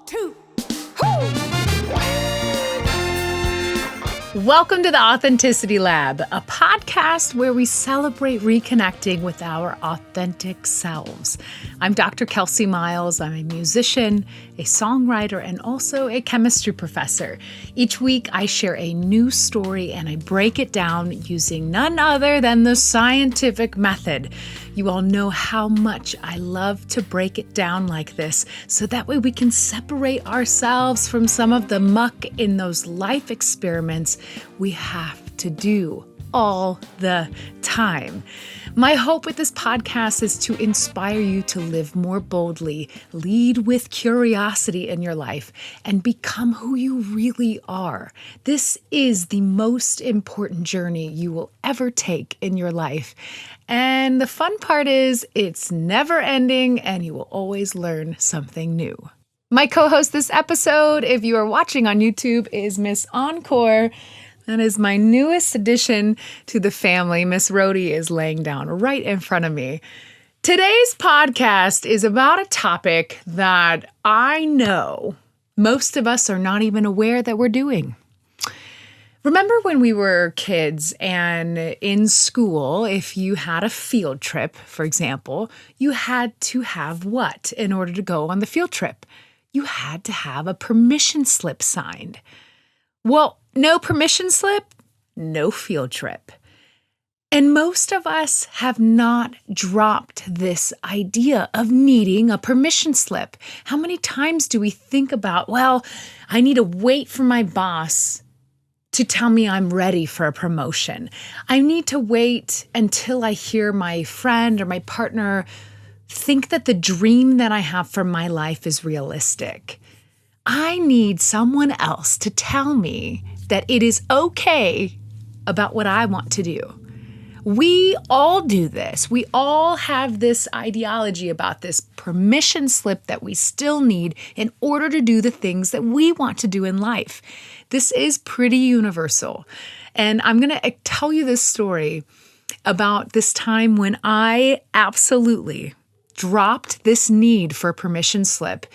2. Whoo! Welcome to the Authenticity Lab, a podcast where we celebrate reconnecting with our authentic selves. I'm Dr. Kelsey Miles. I'm a musician, a songwriter, and also a chemistry professor. Each week, I share a new story and I break it down using none other than the scientific method. You all know how much I love to break it down like this, so that way we can separate ourselves from some of the muck in those life experiments we have to do all the time. My hope with this podcast is to inspire you to live more boldly, lead with curiosity in your life, and become who you really are. This is the most important journey you will ever take in your life. And the fun part is it's never ending and you will always learn something new. My co-host this episode, if you are watching on YouTube, is Miss Encore. That is my newest addition to the family. Miss Rhodey is laying down right in front of me. Today's podcast is about a topic that I know most of us are not even aware that we're doing. Remember when we were kids and in school, if you had a field trip, for example, you had to have what in order to go on the field trip? You had to have a permission slip signed. Well, no permission slip, no field trip. And most of us have not dropped this idea of needing a permission slip. How many times do we think about, well, I need to wait for my boss to tell me I'm ready for a promotion. I need to wait until I hear my friend or my partner think that the dream that I have for my life is realistic. I need someone else to tell me that it is okay about what I want to do. We all do this. We all have this ideology about this permission slip that we still need in order to do the things that we want to do in life. This is pretty universal. And I'm going to tell you this story about this time when I absolutely dropped this need for a permission slip.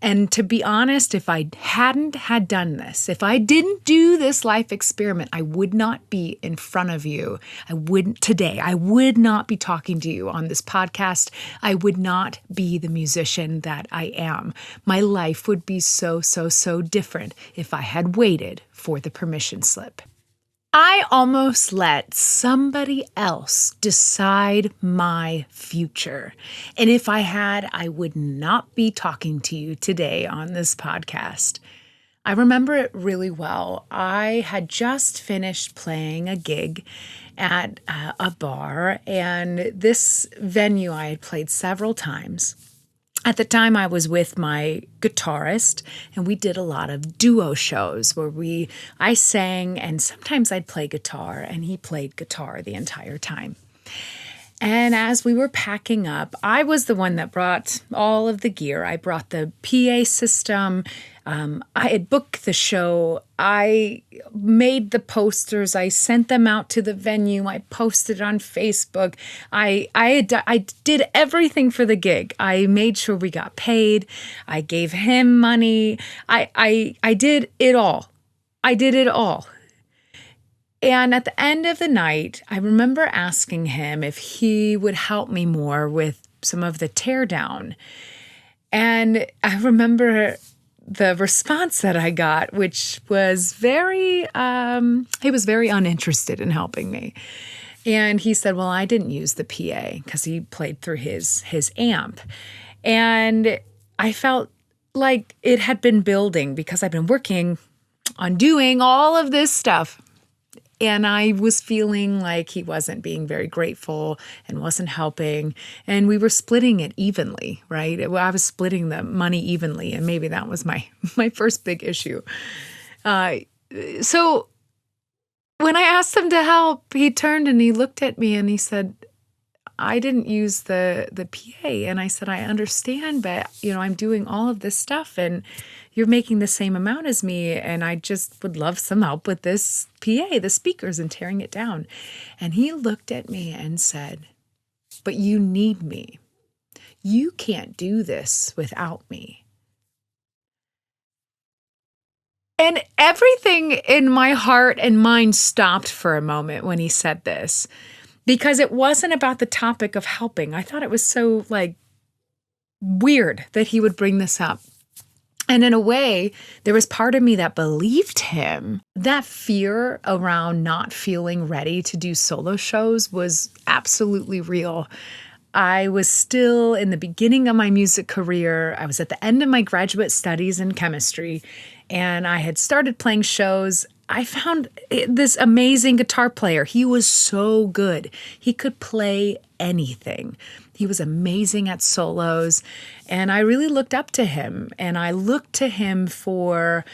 And to be honest, if I hadn't had done this, if I didn't do this life experiment, I would not be in front of you. I would not be talking to you on this podcast. I would not be the musician that I am. My life would be so different if I had waited for the permission slip. I almost let somebody else decide my future. And if I had, I would not be talking to you today on this podcast. I remember it really well. I had just finished playing a gig at a bar, and this venue I had played several times. At the time, I was with my guitarist, and we did a lot of duo shows where I sang, and sometimes I'd play guitar, and he played guitar the entire time. And as we were packing up, I was the one that brought all of the gear. I brought the PA system. I had booked the show. I made the posters. I sent them out to the venue. I posted on Facebook. I did everything for the gig. I made sure we got paid. I gave him money. I did it all. I did it all. And at the end of the night, I remember asking him if he would help me more with some of the teardown. And I remember the response that I got, which was he was very uninterested in helping me. And he said, well, I didn't use the PA because he played through his amp. And I felt like it had been building because I've been working on doing all of this stuff. And I was feeling like he wasn't being very grateful and wasn't helping. And we were splitting it evenly, right? I was splitting the money evenly. And maybe that was my first big issue. So when I asked him to help, he turned and he looked at me and he said, I didn't use the PA. And I said, I understand, but I'm doing all of this stuff and you're making the same amount as me. And I just would love some help with this PA, the speakers, and tearing it down. And he looked at me and said, but you need me. You can't do this without me. And everything in my heart and mind stopped for a moment when he said this, because it wasn't about the topic of helping. I thought it was so weird that he would bring this up. And in a way, there was part of me that believed him. That fear around not feeling ready to do solo shows was absolutely real. I was still in the beginning of my music career. I was at the end of my graduate studies in chemistry, and I had started playing shows. I found this amazing guitar player. He was so good. He could play anything. He was amazing at solos, and I really looked up to him. And I looked to him for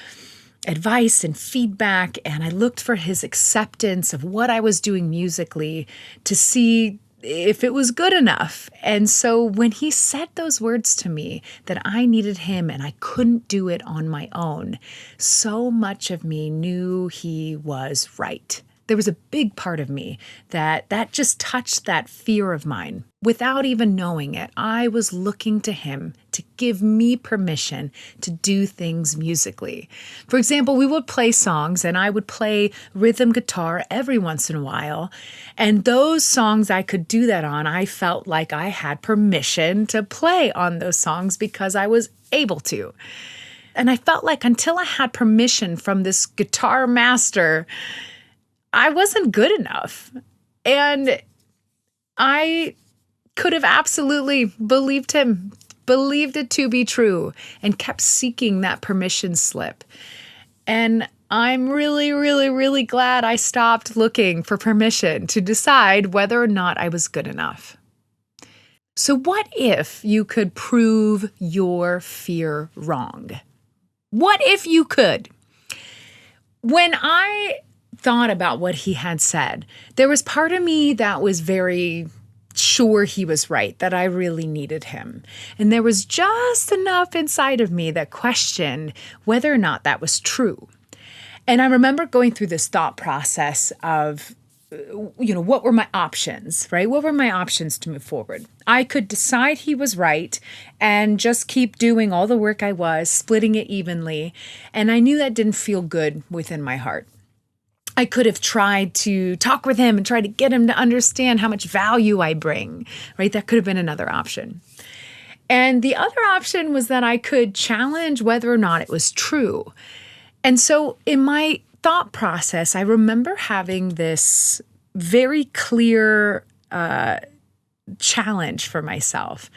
advice and feedback, and I looked for his acceptance of what I was doing musically to see if it was good enough. And so when he said those words to me that I needed him and I couldn't do it on my own, so much of me knew he was right. There was a big part of me that just touched that fear of mine. Without even knowing it, I was looking to him to give me permission to do things musically. For example, we would play songs and I would play rhythm guitar every once in a while. And those songs I could do that on, I felt like I had permission to play on those songs because I was able to. And I felt like until I had permission from this guitar master, I wasn't good enough. And I could have absolutely believed him, believed it to be true, and kept seeking that permission slip. And I'm really, really, really glad I stopped looking for permission to decide whether or not I was good enough. So what if you could prove your fear wrong? What if you could? When I thought about what he had said, there was part of me that was very sure he was right, that I really needed him. And there was just enough inside of me that questioned whether or not that was true. And I remember going through this thought process of, what were my options, right? What were my options to move forward? I could decide he was right and just keep doing all the work I was, splitting it evenly. And I knew that didn't feel good within my heart. I could have tried to talk with him and try to get him to understand how much value I bring, right? That could have been another option. And the other option was that I could challenge whether or not it was true. And so in my thought process, I remember having this very clear challenge for myself.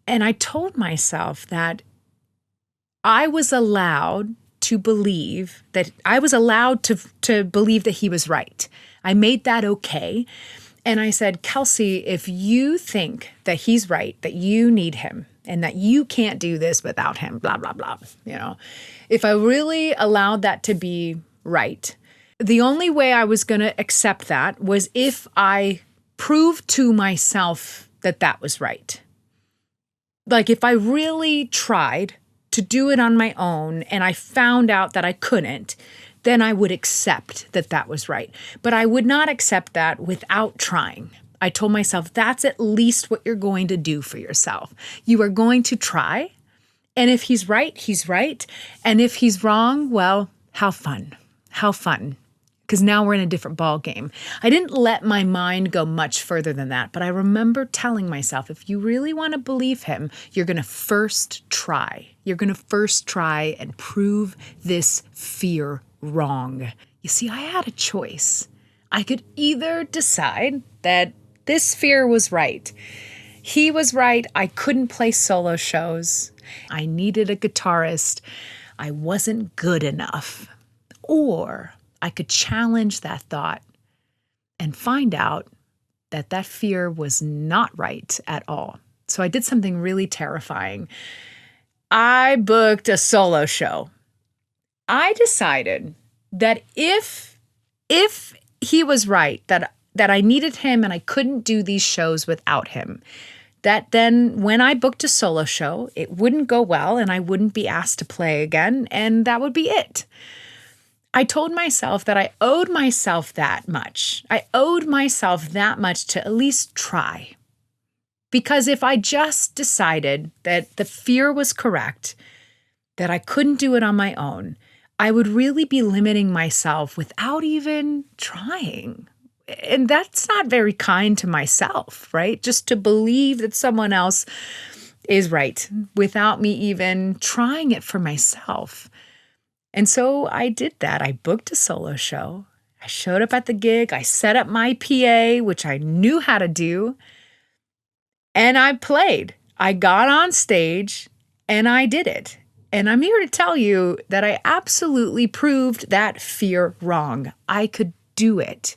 And I told myself that I was allowed to believe that believe that he was right. I made that okay. And I said, Kelsey, if you think that he's right, that you need him and that you can't do this without him, blah, blah, blah, if I really allowed that to be right, the only way I was going to accept that was if I proved to myself that that was right. Like if I really tried to do it on my own and I found out that I couldn't, then I would accept that that was right. But I would not accept that without trying. I told myself that's at least what you're going to do for yourself. You are going to try. And if he's right, he's right. And if he's wrong, well, how fun. How fun. Because now we're in a different ball game. I didn't let my mind go much further than that, but I remember telling myself, if you really want to believe him, you're going to first try. You're going to first try and prove this fear wrong. You see, I had a choice. I could either decide that this fear was right. He was right. I couldn't play solo shows. I needed a guitarist. I wasn't good enough. Or I could challenge that thought and find out that that fear was not right at all. So I did something really terrifying. I booked a solo show. I decided that if he was right, that I needed him and I couldn't do these shows without him, that then when I booked a solo show, it wouldn't go well and I wouldn't be asked to play again, and that would be it. I told myself that I owed myself that much. I owed myself that much to at least try. Because if I just decided that the fear was correct, that I couldn't do it on my own, I would really be limiting myself without even trying. And that's not very kind to myself, right? Just to believe that someone else is right without me even trying it for myself. And so I did that. I booked a solo show. I showed up at the gig. I set up my PA, which I knew how to do. And I played. I got on stage and I did it. And I'm here to tell you that I absolutely proved that fear wrong. I could do it.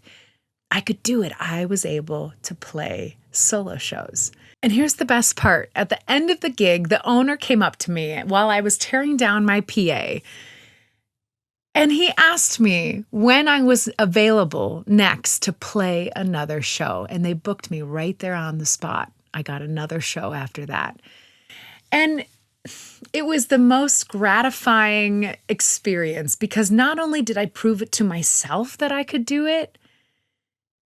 I could do it. I was able to play solo shows. And here's the best part. At the end of the gig, the owner came up to me while I was tearing down my PA. And he asked me when I was available next to play another show. And they booked me right there on the spot. I got another show after that. And it was the most gratifying experience because not only did I prove it to myself that I could do it,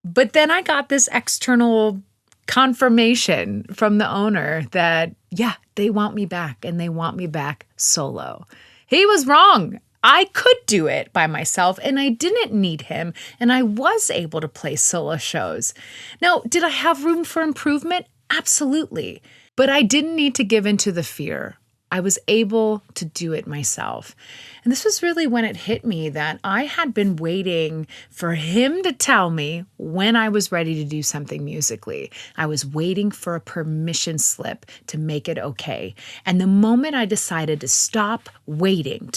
but then I got this external confirmation from the owner that, yeah, they want me back and they want me back solo. He was wrong. I could do it by myself and I didn't need him and I was able to play solo shows. Now, did I have room for improvement? Absolutely. But I didn't need to give in to the fear. I was able to do it myself. And this was really when it hit me that I had been waiting for him to tell me when I was ready to do something musically. I was waiting for a permission slip to make it okay. And the moment I decided to stop waiting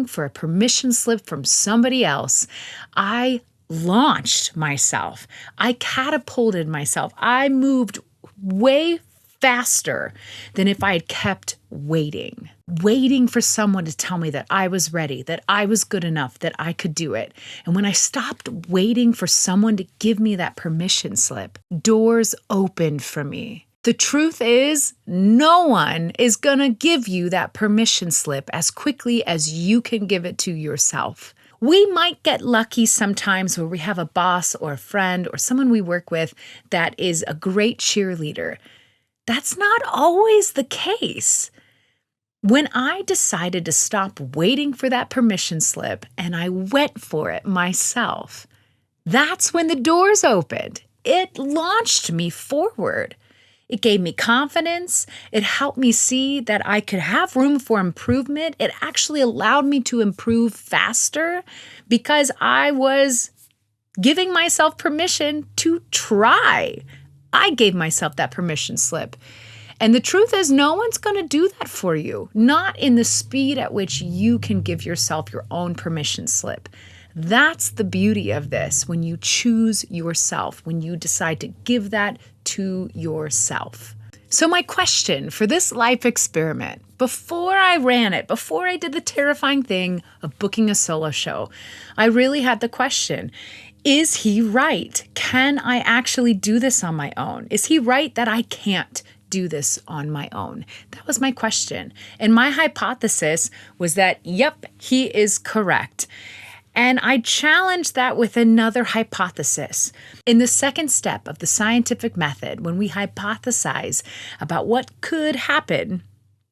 for a permission slip from somebody else, I launched myself. I catapulted myself. I moved way faster than if I had kept waiting for someone to tell me that I was ready, that I was good enough, that I could do it. And when I stopped waiting for someone to give me that permission slip, doors opened for me. The truth is, no one is going to give you that permission slip as quickly as you can give it to yourself. We might get lucky sometimes where we have a boss or a friend or someone we work with that is a great cheerleader. That's not always the case. When I decided to stop waiting for that permission slip and I went for it myself, that's when the doors opened. It launched me forward. It gave me confidence. It helped me see that I could have room for improvement. It actually allowed me to improve faster because I was giving myself permission to try. I gave myself that permission slip. And the truth is, no one's going to do that for you, not in the speed at which you can give yourself your own permission slip. That's the beauty of this when you choose yourself, when you decide to give that to yourself. So my question for this life experiment, before I ran it, before I did the terrifying thing of booking a solo show, I really had the question, is he right? Can I actually do this on my own? Is he right that I can't do this on my own? That was my question. And my hypothesis was that, yep, he is correct. And I challenged that with another hypothesis. In the second step of the scientific method, when we hypothesize about what could happen,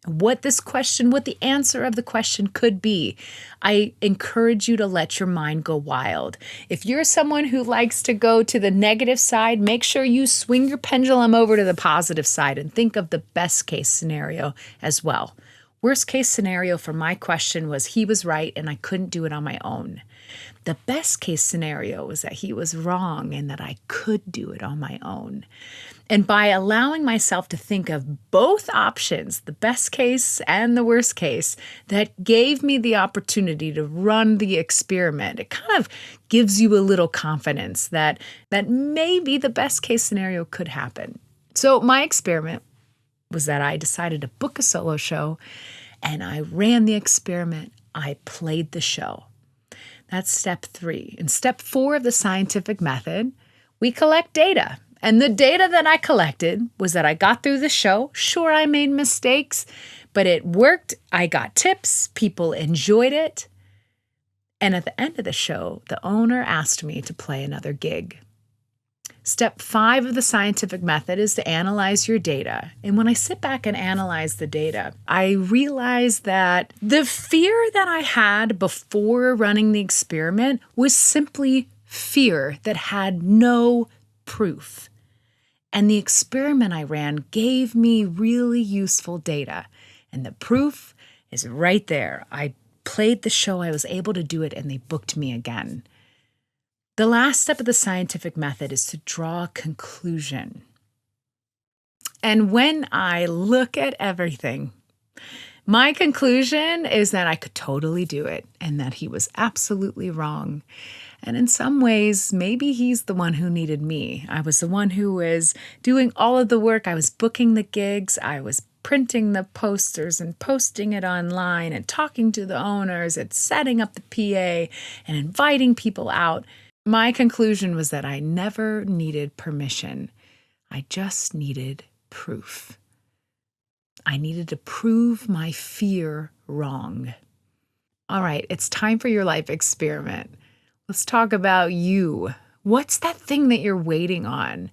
what the answer of the question could be, I encourage you to let your mind go wild. If you're someone who likes to go to the negative side, make sure you swing your pendulum over to the positive side and think of the best case scenario as well. Worst case scenario for my question was he was right and I couldn't do it on my own. The best case scenario was that he was wrong and that I could do it on my own. And by allowing myself to think of both options, the best case and the worst case, that gave me the opportunity to run the experiment. It kind of gives you a little confidence that maybe the best case scenario could happen. So my experiment was that I decided to book a solo show and I ran the experiment. I played the show. That's step 3. In step 4 of the scientific method, we collect data. And the data that I collected was that I got through the show. Sure, I made mistakes, but it worked. I got tips. People enjoyed it. And at the end of the show, the owner asked me to play another gig. Step 5 of the scientific method is to analyze your data. And when I sit back and analyze the data, I realize that the fear that I had before running the experiment was simply fear that had no proof. And the experiment I ran gave me really useful data. And the proof is right there. I played the show, I was able to do it, and they booked me again. The last step of the scientific method is to draw a conclusion. And when I look at everything, my conclusion is that I could totally do it and that he was absolutely wrong. And in some ways, maybe he's the one who needed me. I was the one who was doing all of the work. I was booking the gigs. I was printing the posters and posting it online and talking to the owners and setting up the PA and inviting people out. My conclusion was that I never needed permission. I just needed proof. I needed to prove my fear wrong. All right, it's time for your life experiment. Let's talk about you. What's that thing that you're waiting on?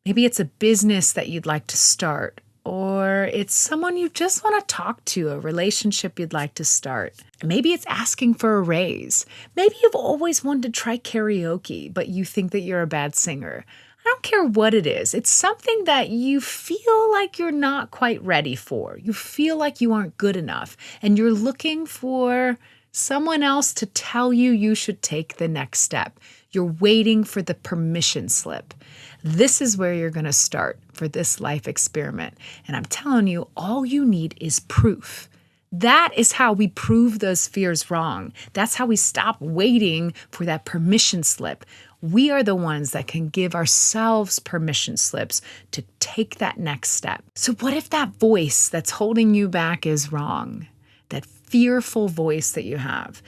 Maybe it's a business that you'd like to start, or it's someone you just want to talk to, a relationship you'd like to start. Maybe it's asking for a raise. Maybe you've always wanted to try karaoke, but you think that you're a bad singer. I don't care what it is. It's something that you feel like you're not quite ready for. You feel like you aren't good enough, and you're looking for someone else to tell you you should take the next step. You're waiting for the permission slip. This is where you're going to start for this life experiment. And I'm telling you, all you need is proof. That is how we prove those fears wrong. That's how we stop waiting for that permission slip. We are the ones that can give ourselves permission slips to take that next step. So what if that voice that's holding you back is wrong? That fearful voice that you have.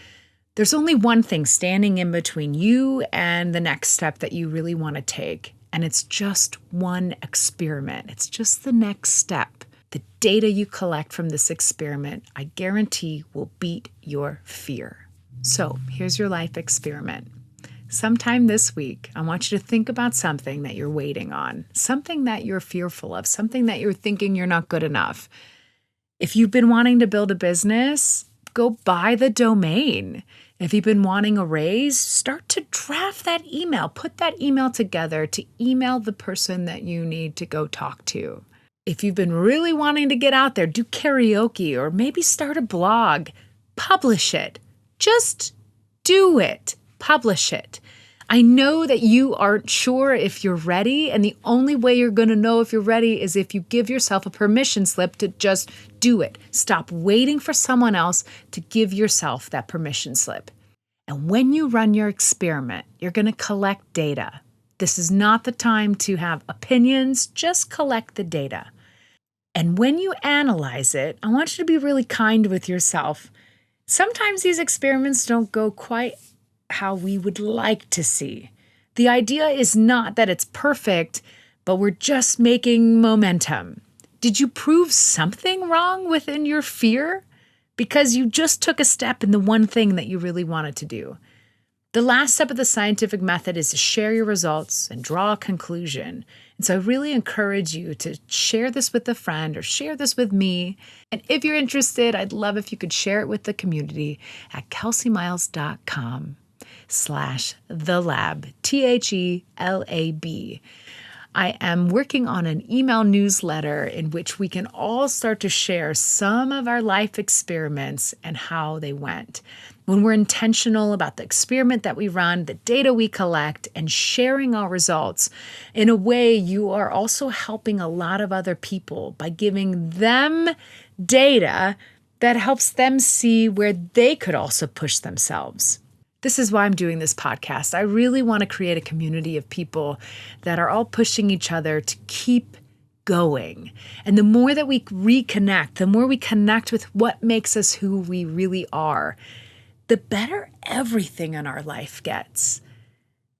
There's only one thing standing in between you and the next step that you really want to take. And it's just one experiment. It's just the next step. The data you collect from this experiment, I guarantee, will beat your fear. So here's your life experiment. Sometime this week, I want you to think about something that you're waiting on, something that you're fearful of, something that you're thinking you're not good enough. If you've been wanting to build a business, go buy the domain. If you've been wanting a raise, start to draft that email. Put that email together to email the person that you need to go talk to. If you've been really wanting to get out there, do karaoke or maybe start a blog. Publish it. Just do it. Publish it. I know that you aren't sure if you're ready, and the only way you're going to know if you're ready is if you give yourself a permission slip to just do it. Stop waiting for someone else to give yourself that permission slip. And when you run your experiment, you're going to collect data. This is not the time to have opinions, just collect the data. And when you analyze it, I want you to be really kind with yourself. Sometimes these experiments don't go quite how we would like to see. The idea is not that it's perfect, but we're just making momentum. Did you prove something wrong within your fear? Because you just took a step in the one thing that you really wanted to do. The last step of the scientific method is to share your results and draw a conclusion. And so I really encourage you to share this with a friend or share this with me. And if you're interested, I'd love if you could share it with the community at kelseymiles.com/thelab, THELAB. I am working on an email newsletter in which we can all start to share some of our life experiments and how they went. When we're intentional about the experiment that we run, the data we collect, and sharing our results, in a way, you are also helping a lot of other people by giving them data that helps them see where they could also push themselves. This is why I'm doing this podcast. I really want to create a community of people that are all pushing each other to keep going. And the more that we reconnect, the more we connect with what makes us who we really are, the better everything in our life gets.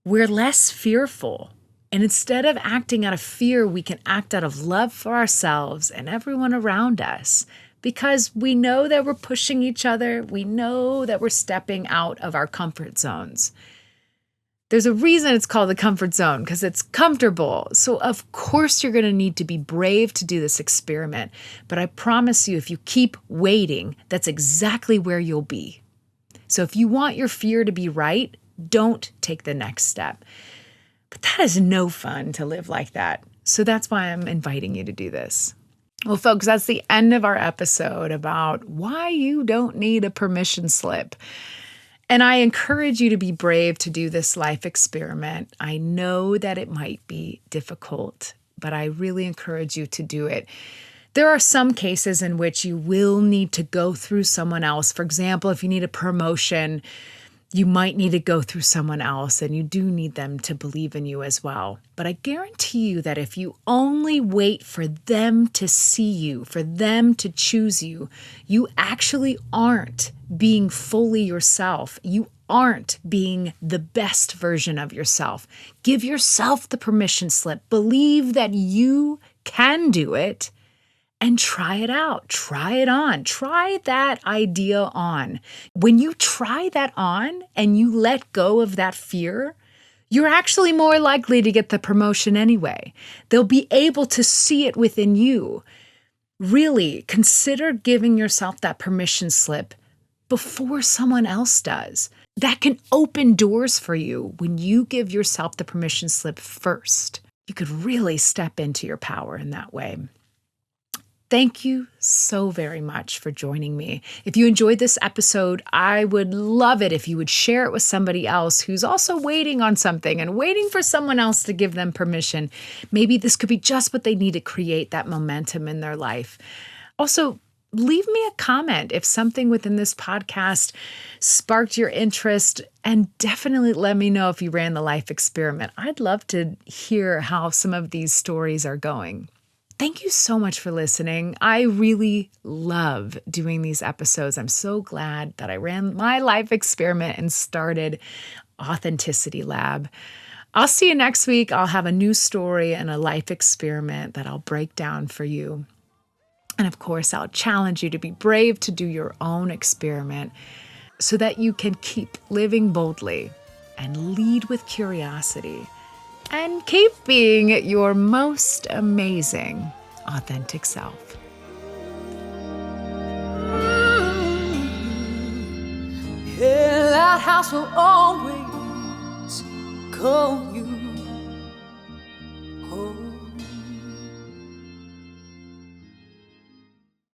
We're less fearful. And instead of acting out of fear, we can act out of love for ourselves and everyone around us. Because we know that we're pushing each other. We know that we're stepping out of our comfort zones. There's a reason it's called the comfort zone because it's comfortable. So of course you're going to need to be brave to do this experiment. But I promise you, if you keep waiting, that's exactly where you'll be. So if you want your fear to be right, don't take the next step. But that is no fun to live like that. So that's why I'm inviting you to do this. Well, folks, that's the end of our episode about why you don't need a permission slip. And I encourage you to be brave to do this life experiment. I know that it might be difficult, but I really encourage you to do it. There are some cases in which you will need to go through someone else. For example, if you need a promotion, you might need to go through someone else, and you do need them to believe in you as well. But I guarantee you that if you only wait for them to see you, for them to choose you, you actually aren't being fully yourself. You aren't being the best version of yourself. Give yourself the permission slip. Believe that you can do it. And try it out. Try it on. Try that idea on. When you try that on and you let go of that fear, you're actually more likely to get the promotion anyway. They'll be able to see it within you. Really, consider giving yourself that permission slip before someone else does. That can open doors for you when you give yourself the permission slip first. You could really step into your power in that way. Thank you so very much for joining me. If you enjoyed this episode, I would love it if you would share it with somebody else who's also waiting on something and waiting for someone else to give them permission. Maybe this could be just what they need to create that momentum in their life. Also, leave me a comment if something within this podcast sparked your interest, and definitely let me know if you ran the life experiment. I'd love to hear how some of these stories are going. Thank you so much for listening. I really love doing these episodes. I'm so glad that I ran my life experiment and started Authenticity Lab. I'll see you next week. I'll have a new story and a life experiment that I'll break down for you. And of course, I'll challenge you to be brave to do your own experiment so that you can keep living boldly and lead with curiosity. And keep being your most amazing, authentic self. Yeah, that house will always call you.